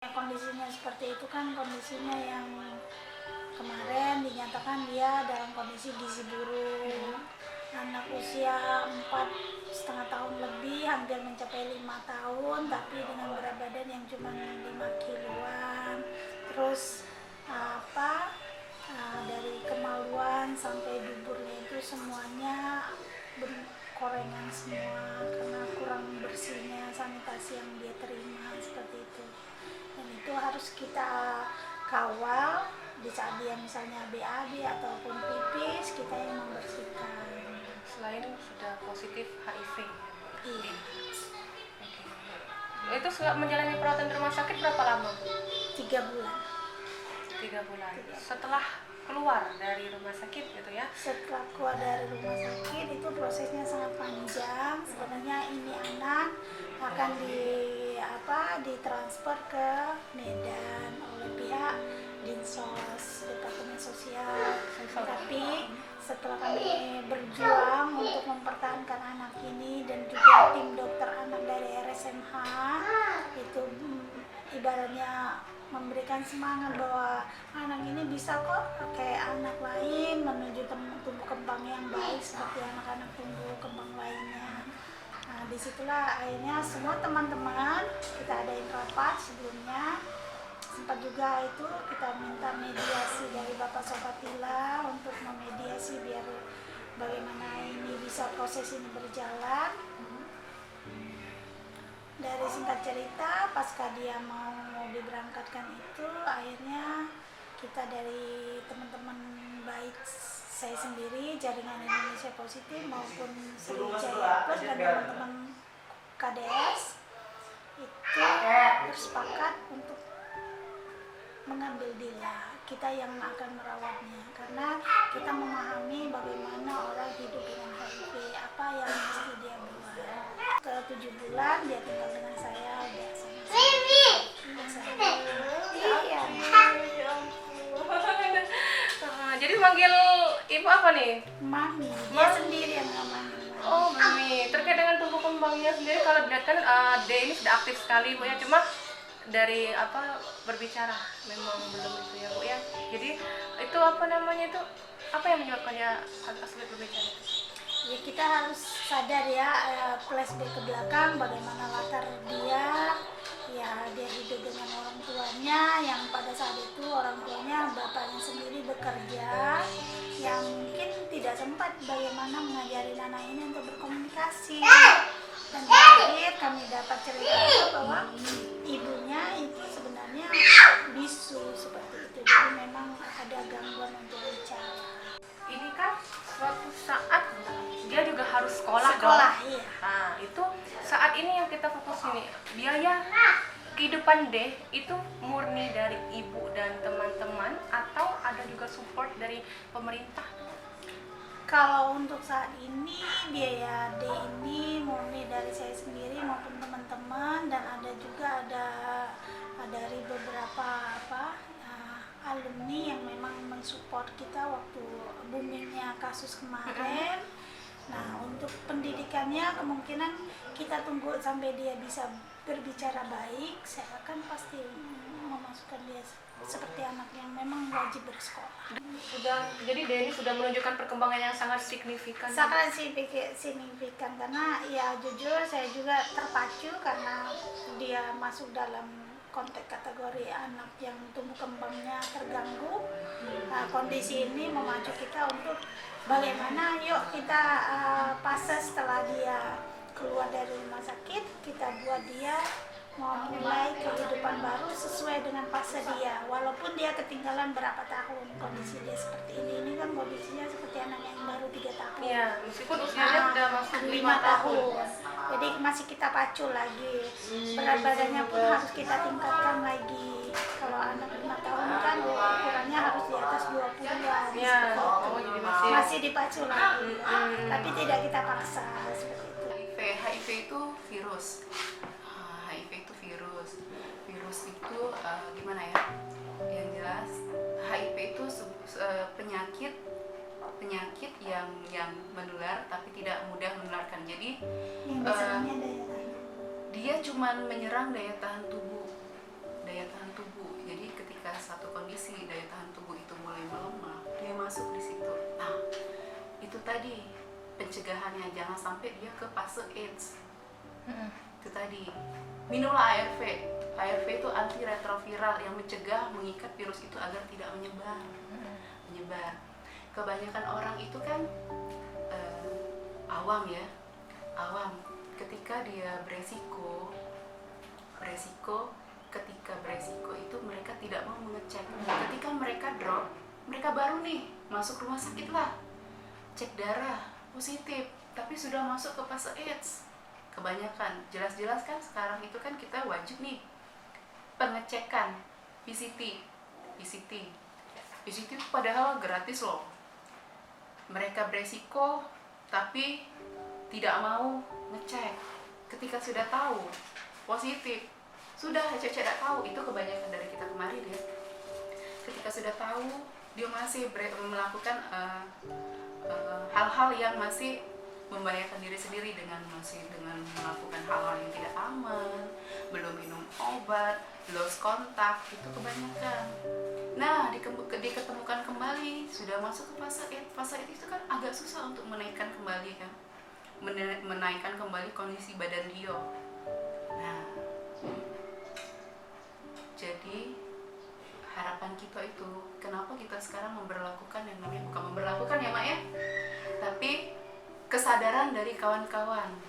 Kondisinya seperti itu kan kondisinya yang kemarin dinyatakan dia dalam kondisi gizi buruk. Anak usia 4,5 tahun lebih, hampir mencapai 5 tahun, tapi dengan berat badan yang cuma 5 kiloan. Terus dari kemaluan sampai duburnya itu semuanya berkorengan semua karena kurang bersihnya sanitasi yang dia terima seperti itu. Dan itu harus kita kawal di saat dia misalnya BAB ataupun pipis, kita yang membersihkan. Selain sudah positif HIV. Iya. Oke. Itu menjalani perawatan di rumah sakit berapa lama? 3 bulan. 3 bulan. Setelah keluar dari rumah sakit gitu ya? Setelah keluar dari rumah sakit itu prosesnya sangat panjang. Sebenarnya ini anak akan ditransfer ke Medan oleh pihak Dinsos Departemen Sosial. Tapi setelah kami berjuang untuk mempertahankan anak ini dan juga tim dokter anak dari RSMH itu ibaratnya memberikan semangat bahwa anak ini bisa kok kayak anak lain menuju tumbuh kembang yang baik seperti anak-anak tumbuh kembang lainnya. Nah, disitulah akhirnya semua teman-teman kita adain rapat sebelumnya. Sempat juga itu kita minta mediasi dari Bapak Sopatila untuk memediasi biar bagaimana ini bisa proses ini berjalan. Dari singkat cerita, pasca dia mau diberangkatkan itu, akhirnya kita dari teman-teman baik saya sendiri, Jaringan Indonesia Positif maupun Sriwijaya Plus dan teman-teman KDS itu bersepakat untuk mengambil Dila, kita yang akan merawatnya, karena kita memahami bagaimana orang hidup dengan HIV, apa yang mesti dia buat. Ke 7 bulan dia tinggal dengan saya, iya. Jadi manggil ibu apa nih? Mami, dia sendiri yang namanya. Oh, Mami. Terkait dengan tumbuh kembangnya sendiri, kalau dilihat kan dia ini sudah aktif sekali Bu ya, cuma dari berbicara memang belum itu ya Bu ya. Jadi itu apa yang menyebabkannya agak sulit berbicara? Ya kita harus sadar ya, flashback ke belakang bagaimana latar dia. Ya dia hidup dengan orang tuanya yang pada saat itu orang tuanya bapaknya sendiri bekerja, yang mungkin tidak sempat bagaimana mengajari anak ini untuk berkomunikasi. Dan terakhir kami dapat cerita bahwa ibunya itu sebenarnya bisu seperti itu, jadi memang ada gangguan untuk bicara. Ini kan suatu saat dia juga harus sekolah Sekolah dong. iya. Nah itu saat ini yang kita fokus ini, biaya kehidupan deh itu murni dari ibu dan teman-teman atau ada juga support dari pemerintah? Kalau untuk saat ini biaya D ini murni dari saya sendiri maupun teman-teman, dan ada juga dari beberapa alumni yang memang mensupport kita waktu boomingnya kasus kemarin. Nah untuk pendidikannya kemungkinan kita tunggu sampai dia bisa berbicara baik, saya akan pasti memasukkan dia seperti anak yang memang wajib bersekolah. Jadi Denny sudah menunjukkan perkembangan yang sangat signifikan. Sangat signifikan karena ya jujur saya juga terpacu karena dia masuk dalam konteks kategori anak yang tumbuh kembangnya terganggu. Nah, kondisi ini memacu kita untuk bagaimana yuk kita fase setelah dia keluar dari rumah sakit, kita buat dia mau mulai kehidupan baru sesuai dengan fase dia, walaupun dia ketinggalan berapa tahun. Kondisi dia seperti ini kan kondisinya seperti anak yang baru 3 tahun. Iya, meskipun usianya sudah masuk 5 tahun. Jadi masih kita pacu lagi, berat badannya pun harus kita tingkatkan lagi. Kalau anak 5 tahun kan ukurannya harus di atas 20-an. Iya, jadi masih dipacu lagi, tapi tidak kita paksa seperti itu. HIV itu virus. HIV itu virus itu gimana ya? Yang jelas HIV itu penyakit yang menular tapi tidak mudah menularkan. Jadi Yang biasanya daya tahan. dia cuman menyerang daya tahan tubuh kondisi daya tahan tubuh itu mulai melemah, dia masuk di situ. Nah, itu tadi pencegahannya, jangan sampai dia ke fase AIDS. Itu tadi, minumlah ARV. ARV itu antiretroviral yang mencegah, mengikat virus itu agar tidak menyebar. Kebanyakan orang itu kan awam ya, ketika dia beresiko ketika beresiko itu mereka tidak mau mengecek. Ketika mereka drop, mereka baru nih masuk rumah sakit lah, cek darah positif, tapi sudah masuk ke fase AIDS. Kebanyakan, jelas-jelas kan sekarang itu kan kita wajib nih pengecekan PCT padahal gratis loh. Mereka beresiko tapi tidak mau ngecek. Ketika sudah tahu positif, sudah tidak tahu, itu kebanyakan dari kita kemarin ya. Ketika sudah tahu, dia masih melakukan hal-hal yang masih membahayakan diri sendiri dengan melakukan hal-hal yang tidak aman, belum minum obat, lost kontak, itu kebanyakan. Nah, diketemukan kembali, sudah masuk ke fase AIDS. Fase AIDS itu kan agak susah untuk menaikkan kembali kan, menaikkan kembali kondisi badan dia. Nah, jadi harapan kita itu, kenapa kita sekarang memberlakukan yang namanya, bukan memberlakukan ya Mak ya, tapi kesadaran dari kawan-kawan,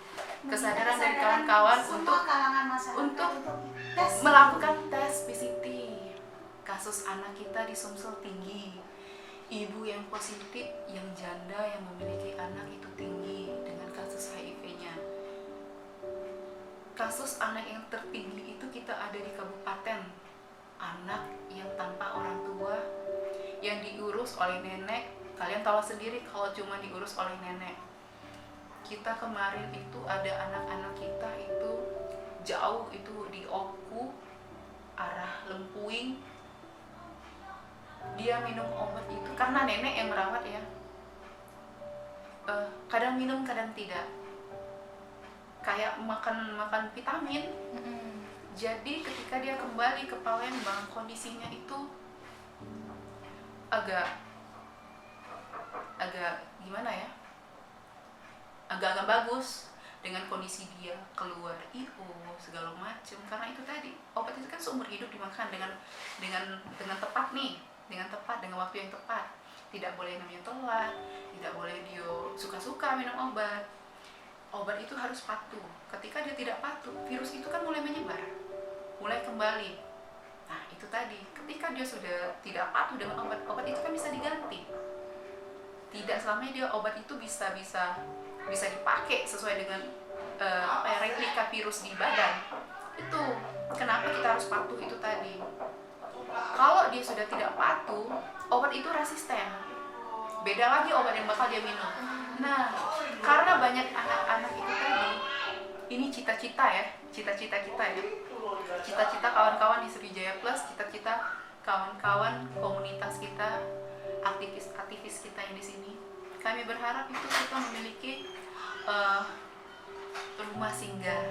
dari kawan-kawan untuk melakukan tes PCT. Kasus anak kita di Sumsel tinggi, ibu yang positif, yang janda yang memiliki anak itu tinggi dengan kasus HIV-nya. Kasus anak yang tertinggi itu kita ada di kabupaten, anak yang tanpa orang tua, yang diurus oleh nenek. Kalian tahu sendiri kalau cuma diurus oleh nenek. Kita kemarin itu ada anak-anak kita itu jauh itu di Oku, arah Lempuing. Dia minum obat itu karena nenek yang merawat ya. Kadang minum, kadang tidak. Kayak makan vitamin. Jadi ketika dia kembali ke Palembang, kondisinya itu agak gimana ya? Agak bagus dengan kondisi dia keluar IO segala macam. Karena itu tadi, obat itu kan seumur hidup dimakan dengan tepat nih, dengan waktu yang tepat. Tidak boleh namanya telat, tidak boleh dia suka-suka minum obat. Obat itu harus patuh. Ketika dia tidak patuh, virus itu kan mulai menyebar, mulai kembali. Nah, itu tadi, ketika dia sudah tidak patuh dengan obat itu kan bisa diganti. Tidak selamanya dia obat itu bisa dipakai sesuai dengan replika virus di badan. Itu kenapa kita harus patuh itu tadi. Kalau dia sudah tidak patuh, obat itu resisten. Beda lagi obat yang bakal dia minum. Nah, karena banyak anak-anak itu tadi, ini cita-cita kita ya. Cita-cita kawan-kawan di Sriwijaya Plus, cita-cita kawan-kawan komunitas kita, aktivis kita yang di sini. Kami berharap itu kita memiliki rumah singgah.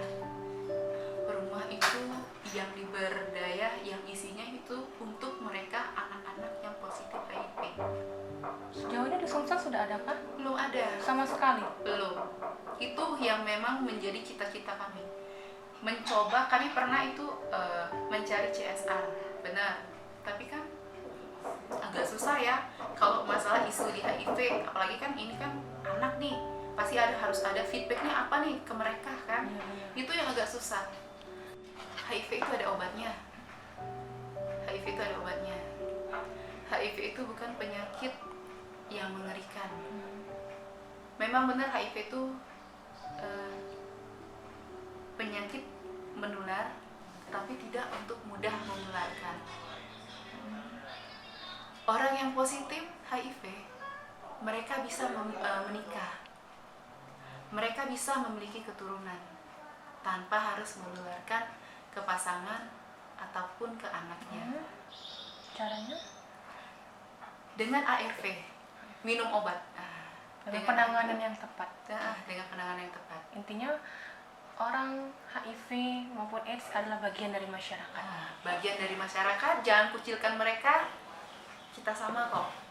Rumah itu yang diberdaya, yang isinya itu untuk mereka anak-anak yang positif HIV. Sejauh ini di Sumsel sudah ada kah? Belum ada. Sama sekali? Belum. Itu yang memang menjadi cita-cita kami. Mencoba, kami pernah itu mencari CSR, benar. Tapi kan agak susah ya kalau masalah isu di HIV, apalagi kan ini kan anak nih, pasti harus ada feedbacknya apa nih ke mereka kan. Itu yang agak susah. HIV itu ada obatnya. HIV itu bukan penyakit yang mengerikan. Memang benar HIV itu penyakit menular, tapi tidak untuk mudah menularkan. Orang yang positif HIV, mereka bisa menikah, mereka bisa memiliki keturunan tanpa harus menularkan ke pasangan ataupun ke anaknya. Caranya? Dengan ARV, minum obat. Dengan penanganan yang tepat. Dengan penanganan yang tepat. Intinya orang HIV maupun AIDS adalah bagian dari masyarakat. Bagian dari masyarakat, jangan kucilkan mereka. sama-sama kok.